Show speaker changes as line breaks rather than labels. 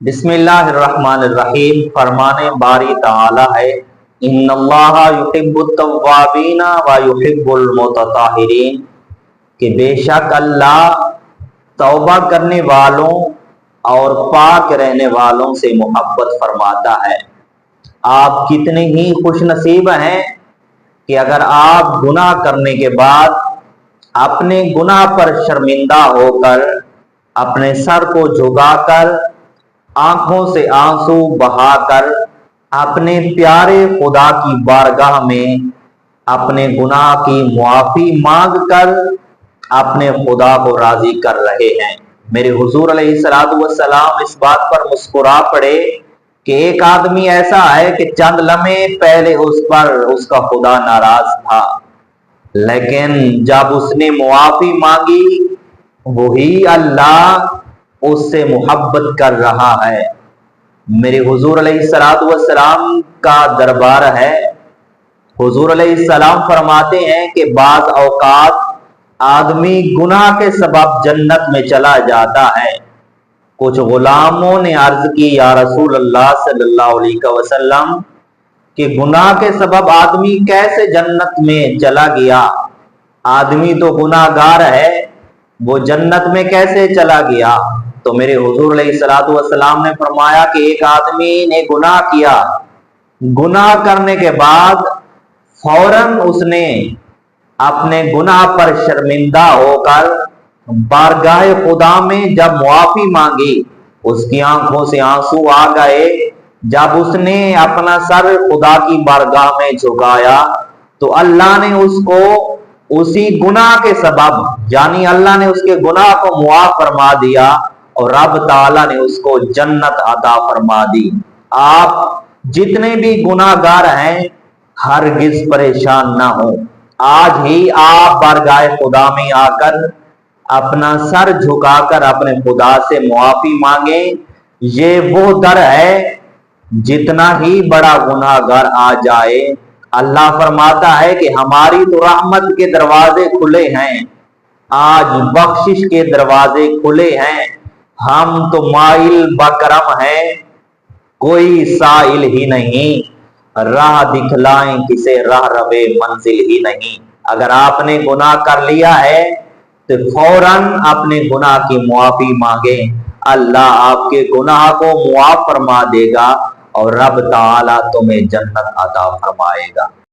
بسم اللہ الرحمن الرحیم۔ فرمان باری تعالی ہے ان اللہ یحب التوابین و یحب المتطہرین، کہ بے شک اللہ توبہ کرنے والوں اور پاک رہنے والوں سے محبت فرماتا ہے۔ آپ کتنے ہی خوش نصیب ہیں کہ اگر آپ گناہ کرنے کے بعد اپنے گناہ پر شرمندہ ہو کر، اپنے سر کو جھکا کر، آنکھوں سے آنسو بہا کر اپنے پیارے خدا کی بارگاہ میں اپنے گناہ کی معافی مانگ کر اپنے خدا کو راضی کر رہے ہیں۔ میرے حضور علیہ السلام اس بات پر مسکرا پڑے کہ ایک آدمی ایسا ہے کہ چند لمحے پہلے اس پر اس کا خدا ناراض تھا، لیکن جب اس نے معافی مانگی وہی اللہ اس سے محبت کر رہا ہے۔ میرے حضور علیہ السلام کا دربار ہے۔ حضور علیہ السلام فرماتے ہیں کہ بعض اوقات آدمی گناہ کے سبب جنت میں چلا جاتا ہے۔ کچھ غلاموں نے عرض کی یا رسول اللہ صلی اللہ علیہ وسلم کہ گناہ کے سبب آدمی کیسے جنت میں چلا گیا؟ آدمی تو گناہ گار ہے، وہ جنت میں کیسے چلا گیا؟ تو میرے حضور علیہ السلام نے فرمایا کہ ایک آدمی نے گناہ کیا، گناہ کرنے کے بعد فوراً اس نے اپنے گناہ پر شرمندہ ہو کر بارگاہ خدا میں جب معافی مانگی، اس کی آنکھوں سے آنسو آ گئے۔ جب اس نے اپنا سر خدا کی بارگاہ میں جھکایا تو اللہ نے اس کو اسی گناہ کے سبب، یعنی اللہ نے اس کے گناہ کو معاف فرما دیا اور رب تعالیٰ نے اس کو جنت عطا فرما دی۔ آپ جتنے بھی گناہ گار ہیں ہرگز پریشان نہ ہوں، آج ہی آپ بارگاہ خدا میں آ کر اپنا سر جھکا کر اپنے خدا سے معافی مانگیں۔ یہ وہ در ہے، جتنا ہی بڑا گناہ گار آ جائے اللہ فرماتا ہے کہ ہماری تو رحمت کے دروازے کھلے ہیں، آج بخشش کے دروازے کھلے ہیں، ہم تو مائل بکرم ہیں، کوئی سائل ہی نہیں، راہ دکھلائیں کسے راہ روے منزل ہی نہیں۔ اگر آپ نے گناہ کر لیا ہے تو فوراً اپنے گناہ کی معافی مانگیں، اللہ آپ کے گناہ کو معاف فرما دے گا اور رب تعالیٰ تمہیں جنت عطا فرمائے گا۔